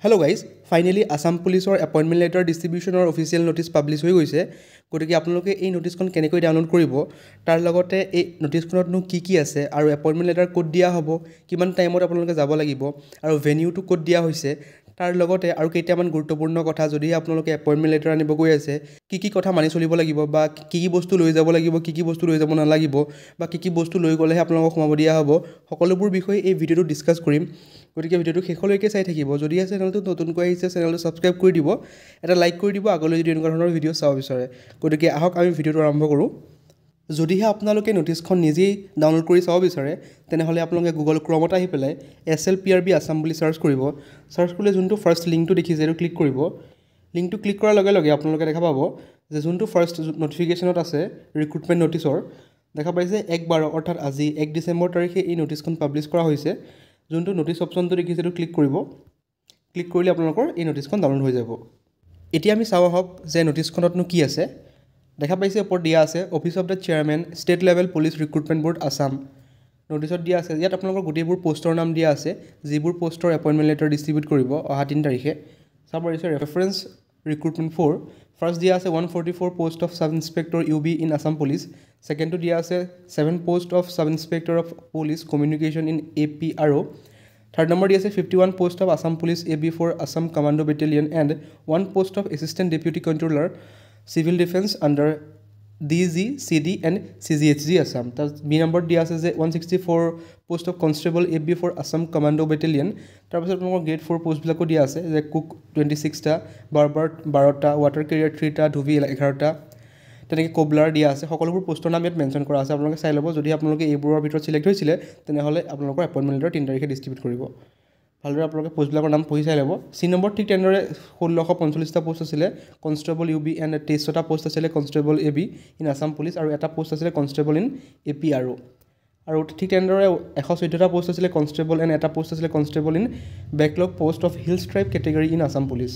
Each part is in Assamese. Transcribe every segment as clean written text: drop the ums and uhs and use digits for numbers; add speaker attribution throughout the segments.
Speaker 1: Hello guys, finally Assam Police or appointment letter distribution or official notice publish হৈ গৈছে গতিকে আপোনালোকে এই নোটিছখন কেনেকৈ ডাউনলোড কৰিব তাৰ লগতে এই নোটিছখনতনো কি আছে আৰু এপইণ্টমেণ্ট লেটাৰ ক'ত দিয়া হ'ব কিমান টাইমত আপোনালোকে যাব লাগিব আৰু ভেনিউটো ক'ত দিয়া হৈছে তাৰ লগতে আৰু কেইটামান গুৰুত্বপূৰ্ণ কথা যদি আপোনালোকে এপইণ্টমেণ্ট লেটাৰ আনিব গৈ আছে কি কথা মানি চলিব লাগিব বা কি বস্তু লৈ যাব লাগিব কি বস্তু লৈ যাব নালাগিব বা কি বস্তু লৈ গ'লেহে আপোনালোকক সোমাব দিয়া হ'ব সকলোবোৰ বিষয় এই ভিডিঅ'টো ডিসকাস কৰিম গতিকে ভিডিঅ'টো শেষলৈকে চাই থাকিব যদি আছে চেনেলটো নতুনকৈ আহিছে চেনেলটো সাবস্ক্ৰাইব কৰি দিব এটা লাইক কৰি দিব আগলৈ যদি এনেকুৱা ধৰণৰ ভিডিঅ' চাব বিচাৰে গতিকে আহক আমি ভিডিঅ'টো আৰম্ভ কৰোঁ যদিহে আপোনালোকে নোটিছখন নিজেই ডাউনলোড কৰি চাব বিচাৰে তেনেহ'লে আপোনালোকে গুগল ক্ৰমত আহি পেলাই SLPRB আসাম বুলি সাৰ্চ কৰিব সাৰ্চ কৰিলে যোনটো ফাৰ্ষ্ট লিংকটো দেখিছে এইটো ক্লিক কৰিব লিংকটো ক্লিক কৰাৰ লগে লগে আপোনালোকে দেখা পাব যে যোনটো ফাৰ্ষ্ট নটিফিকেশ্যনত আছে ৰিক্ৰুটমেণ্ট নটিছৰ দেখা পাইছে 1/12 অৰ্থাৎ আজি 1 ডিসেম্বৰ তাৰিখে এই নোটিছখন পাব্লিছ কৰা হৈছে যোনটো নোটিছ অপশ্যনটো দেখিছে এইটো ক্লিক কৰিব ক্লিক কৰিলে আপোনালোকৰ এই নোটিছখন ডাউনলোড হৈ যাব এতিয়া আমি চাওঁ হওক যে নোটিছখনতনো কি আছে দেখা পাইছে ওপৰত দিয়া আছে office of the chairman state level police recruitment board Assam নোটিছত দিয়া আছে ইয়াত আপোনালোকৰ গোটেইবোৰ পোষ্টৰ নাম দিয়া আছে যিবোৰ পোষ্টৰ এপইণ্টমেণ্ট লেটাৰ ডিষ্ট্ৰিবিউট কৰিব অহা 3 তাৰিখে চাব পাৰিছে ৰেফাৰেন্স ৰিক্ৰুটমেণ্ট 4 ফাৰ্ষ্ট দিয়া আছে 144 post of sub inspector UB in Assam police সেকেন্ডটো দিয়া আছে 7 post of sub inspector of police communication in AP আৰু থাৰ্ড নম্বৰ দিয়া আছে 51 post of Assam police AB for Assam commando battalion and 1 post of assistant deputy controller Civil Defense under DG, CD and CGHG Assam. B number দিয়া আছে যে 164 post of constable AB for Assam Commando Battalion. তাৰপিছত আপোনালোকৰ গ্ৰেড 4 পোষ্ট বিলাকো দিয়া আছে যে কুক 26 টা, বাৰবাৰ 12 টা, ওয়াটাৰ কেৰিয়াৰ 3 টা, ধুবি 11 টা। তেনেকৈ কোবলাৰ দিয়া আছে সকলোবোৰ পোষ্টৰ নাম ইয়াত মেনশ্যন কৰা আছে আপোনালোকে চাই ল'ব যদি আপোনালোকে এইবোৰৰ ভিতৰত সিলেক্ট হৈছিলে তেনেহ'লে আপোনালোকৰ এপইণ্টমেণ্ট লেটাৰ 3 তাৰিখে ডিষ্ট্ৰিবিউট কৰিব ভালদৰে আপোনালোকে পোষ্টবিলাকৰ নাম পঢ়ি চাই ল'ব সি নম্বৰ ঠিক তেনেদৰে 1645টা পোষ্ট আছিলে কনষ্টেবল UB এণ্ড 23টা পোষ্ট আছিলে constable AB in Assam police আৰু এটা পোষ্ট আছিলে কনষ্টেবল ইন AP আৰু ঠিক তেনেদৰে 114টা পোষ্ট আছিলে কনষ্টেবল এণ্ড এটা পোষ্ট আছিলে constable in backlog post of hills tribe category in Assam police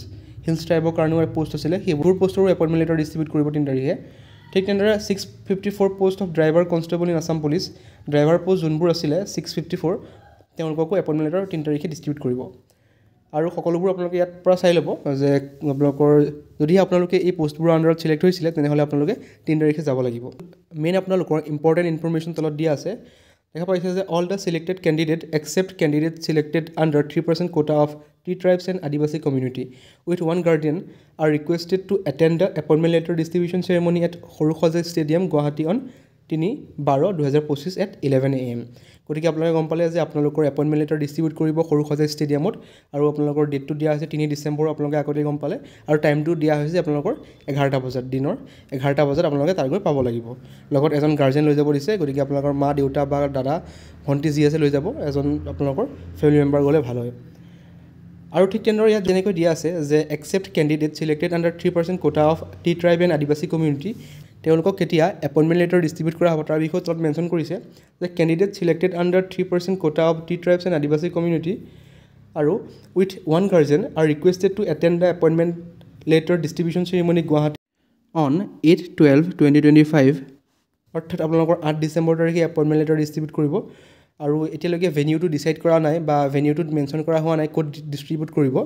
Speaker 1: hills ট্ৰাইবৰ কাৰণেও পোষ্ট আছিলে সেইবোৰ পোষ্টৰো এপইণ্টমেণ্ট লেটাৰ ডিষ্ট্ৰিবিউট কৰিব 3 তাৰিখে ঠিক তেনেদৰে 654 post off driver constable in Assam police driver post যোনবোৰ আছিলে 654 তেওঁলোককো এপইণ্টমেণ্ট লেটাৰ 3 তাৰিখে ডিষ্ট্ৰিবিউট কৰিব আৰু সকলোবোৰ আপোনালোকে ইয়াত পৰা চাই ল'ব যে আপোনালোকৰ যদি আপোনালোকে এই পোষ্টবোৰৰ আণ্ডাৰত সিলেক্ট হৈছিলে তেনেহ'লে আপোনালোকে 3 তাৰিখে যাব লাগিব মেইন আপোনালোকৰ ইম্পৰ্টেণ্ট ইনফৰমেশ্যন তলত দিয়া আছে দেখা পাইছে যে all the selected candidate except candidate selected under 3% quota of T tribes and Adivasi community with 1 guardian are requested to attend the appointment letter distribution ceremony at Sarusajai stadium Guwahati on 3/12/2025 at 11 AM গতিকে আপোনালোকে গম পালে যে আপোনালোকৰ এপইণ্টমেণ্ট লেটাৰ ডিষ্ট্ৰিবিউট কৰিব সৰুসজাই ষ্টেডিয়ামত আৰু আপোনালোকৰ ডেটটো দিয়া হৈছে 3 ডিচেম্বৰ আপোনালোকে আগতে গম পালে আৰু টাইমটো দিয়া হৈছে আপোনালোকৰ 11টা বজাত দিনৰ 11টা বজাত আপোনালোকে তাৰ গৈ পাব লাগিব লগত এজন গাৰ্জেন লৈ যাব দিছে গতিকে আপোনালোকৰ মা দেউতা বা দাদা ভণ্টি যি আছে লৈ যাব এজন আপোনালোকৰ ফেমিলি মেম্বাৰ গ'লে ভাল হয় আৰু ঠিক তেনেদৰে ইয়াত যেনেকৈ দিয়া আছে যে except candidate selected under 3% quota of the tribe and Adivasi community তেওঁলোকক কেতিয়া এপইণ্টমেণ্ট লেটাৰ ডিষ্ট্ৰিবিউট কৰা হ'ব তাৰ বিষয়ে তলত মেনশ্যন কৰিছে যে candidate selected under 3% quota of T tribes and Adivasi community আৰু with 1 guardian are requested to attend the appointment letter distribution ceremony Guwahati on 8/12/2025 অৰ্থাৎ আপোনালোকৰ 8 ডিচেম্বৰ তাৰিখে এপইণ্টমেণ্ট লেটাৰ ডিষ্ট্ৰিবিউট কৰিব আৰু এতিয়ালৈকে ভেনিউটো ডিচাইড কৰা নাই বা ভেনিউটোত মেনশ্যন কৰা হোৱা নাই ক'ত ডিষ্ট্ৰিবিউট কৰিব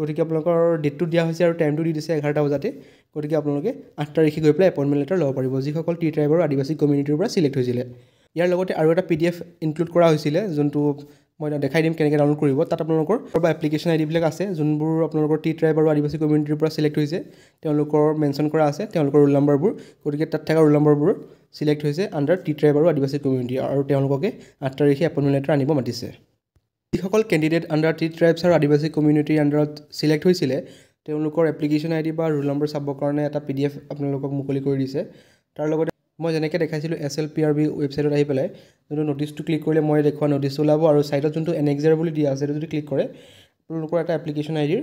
Speaker 1: গতিকে আপোনালোকৰ ডেটটো দিয়া হৈছে আৰু টাইমটো দি দিছে 11টা বজাতে গতিকে আপোনালোকে 8 তাৰিখে গৈ পেলাই এপইণ্টমেণ্ট লেটাৰ ল'ব পাৰিব যিসকল টি ট্ৰাইব আৰু আদিবাসী কমিউনিটিৰ পৰা সিলেক্ট হৈছিলে ইয়াৰ লগতে আৰু এটা PDF ইনক্লুড কৰা হৈছিলে যোনটো মই দেখাই দিম কেনেকৈ ডাউনলোড কৰিব তাত আপোনালোকৰ বা এপ্লিকেশ্যন আইডিবিলাক আছে যোনবোৰ আপোনালোকৰ টি ট্ৰাইব আৰু আদিবাসী কমিউনিটিৰ পৰা সিলেক্ট হৈছে তেওঁলোকৰ মেনশ্যন কৰা আছে তেওঁলোকৰ ৰোল নম্বৰবোৰ গতিকে তাত থকা ৰোল নম্বৰবোৰ সিলেক্ট হৈছে আণ্ডাৰ টি ট্ৰাইব আৰু আদিবাসী কমিউনিটি আৰু তেওঁলোককে 8 তাৰিখে এপইণ্টমেণ্ট লেটাৰ আনিব মাতিছে যিসকল কেণ্ডিডেট আণ্ডাৰ টি ট্ৰাইবছ আৰু আদিবাসী কমিউনিটিৰ আণ্ডাৰত সিলেক্ট হৈছিলে তেওঁলোকৰ এপ্লিকেশ্যন আইডি বা ৰোল নম্বৰ চাবৰ কাৰণে এটা PDF আপোনালোকক মুকলি কৰি দিছে তাৰ লগতে মই যেনেকৈ দেখাইছিলোঁ SLPRB ৱেবছাইটত আহি পেলাই যোনটো নোটিছটো ক্লিক কৰিলে মই দেখুওৱা নোটিছটো ওলাব আৰু ছাইডত যোনটো এনেক্সাৰ বুলি দিয়া আছে সেইটো যদি ক্লিক কৰে আপোনালোকৰ এটা এপ্লিকেশ্যন আইডিৰ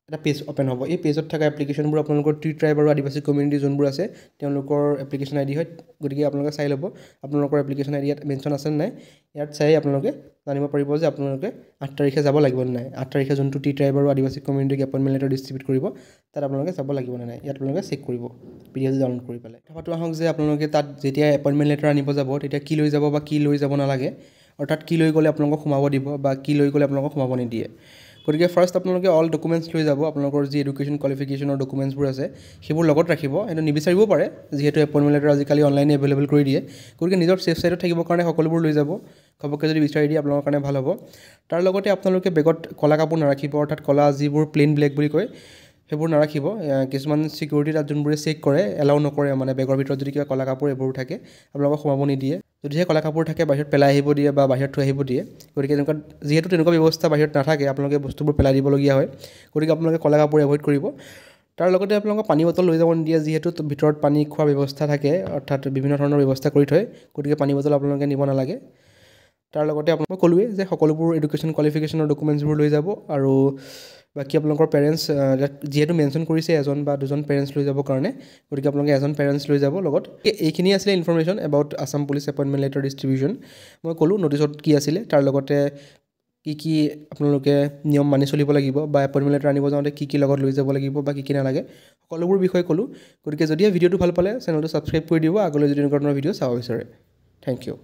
Speaker 1: এটা পেজ অপেন হ'ব এই পেজত থকা এপ্লিকেশ্যনবোৰ আপোনালোকৰ টি ট্ৰাইব আৰু আদিবাসী কমিউনিটি যোনবোৰ আছে তেওঁলোকৰ এপ্লিকেশ্যন আইডি হয় গতিকে আপোনালোকে চাই ল'ব আপোনালোকৰ এপ্লিকেশ্যন আইডি ইয়াত মেনশ্যন আছে নাই ইয়াত চাই আপোনালোকে জানিব পাৰিব যে আপোনালোকে 8 তাৰিখে যাব লাগিব নে নাই 8 তাৰিখে যোনটো টি ট্ৰাইব আৰু আদিবাসী কমিউনিটিক এপইণ্টমেণ্ট লেটাৰ ডিষ্ট্ৰিবিউট কৰিব তাত আপোনালোকে যাব লাগিব নে নাই ইয়াত আপোনালোকে চেক কৰিব PDF ডাউনলোড কৰি পেলাই কথাটো আহক যে আপোনালোকে তাত যেতিয়া এপইণ্টমেণ্ট লেটাৰ আনিব যাব তেতিয়া কি লৈ যাব বা কি লৈ যাব নালাগে অৰ্থাৎ কি লৈ গ'লে আপোনালোকক সোমাব দিব বা কি লৈ গ'লে আপোনালোকক সোমাব নিদিয়ে গতিকে ফাৰ্ষ্ট আপোনালোকে অল ডকুমেণ্টছ লৈ যাব আপোনালোকৰ যি এডুকেশ্যন কোৱালিফিকেশ্যনৰ ডকুমেণ্টছবোৰ আছে সেইবোৰ লগত ৰাখিব এইটো নিবিচাৰিব পাৰে যিহেতু এপইণ্টমেণ্ট লেটাৰ আজিকালি অনলাইনে এভেইলেবল কৰি দিয়ে গতিকে নিজৰ ছেফ ছাইডত থাকিবৰ কাৰণে সকলোবোৰ লৈ যাব ঘপককৈ যদি বিচাৰি দিয়ে আপোনালোকৰ কাৰণে ভাল হ'ব তাৰ লগতে আপোনালোকে বেগত ক'লা কাপোৰ নাৰাখিব অৰ্থাৎ ক'লা যিবোৰ প্লেইন ব্লেক বুলি কয় সেইবোৰ নাৰাখিব কিছুমান চিকিউৰিটি তাত যোনবোৰে চেক কৰে এলাউ নকৰে মানে বেগৰ ভিতৰত যদি কিবা ক'লা কাপোৰ এইবোৰ থাকে আপোনালোকক সোমাব নিদিয়ে যদিহে ক'লা কাপোৰ থাকে বাহিৰত পেলাই আহিব দিয়ে বা বাহিৰত থৈ আহিব দিয়ে গতিকে যিহেতু তেনেকুৱা ব্যৱস্থা বাহিৰত নাথাকে আপোনালোকে বস্তুবোৰ পেলাই দিবলগীয়া হয় গতিকে আপোনালোকে ক'লা কাপোৰ এভইড কৰিব তাৰ লগতে আপোনালোকক পানী বটল লৈ যাব নিদিয়ে যিহেতু ভিতৰত পানী খোৱাৰ ব্যৱস্থা থাকে অৰ্থাৎ বিভিন্ন ধৰণৰ ব্যৱস্থা কৰি থয় গতিকে পানী বটল আপোনালোকে নিব নালাগে তাৰ লগতে আপোনালোকে ক'লোৱে যে সকলোবোৰ এডুকেশ্যন কোৱালিফিকেশ্যনৰ ডকুমেণ্টছবোৰ লৈ যাব আৰু বাকী আপোনালোকৰ পেৰেণ্টছ যিহেতু মেনশ্যন কৰিছে এজন বা দুজন পেৰেণ্টছ লৈ যাবৰ কাৰণে গতিকে আপোনালোকে এজন পেৰেণ্টছ লৈ যাব লগত এইখিনি আছিলে information about Assam police appointment letter distribution মই ক'লোঁ নটিছত কি আছিলে তাৰ লগতে কি আপোনালোকে নিয়ম মানি চলিব লাগিব বা এপইণ্টমেণ্ট লেটাৰ আনিব যাওঁতে কি লগত লৈ যাব লাগিব বা কি নালাগে সকলোবোৰ বিষয়ে ক'লোঁ গতিকে যদিহে ভিডিঅ'টো ভাল পালে চেনেলটো ছাবস্ক্ৰাইব কৰি দিব আগলৈ যদি এনেকুৱা ধৰণৰ ভিডিঅ' চাব বিচাৰে থেংক ইউ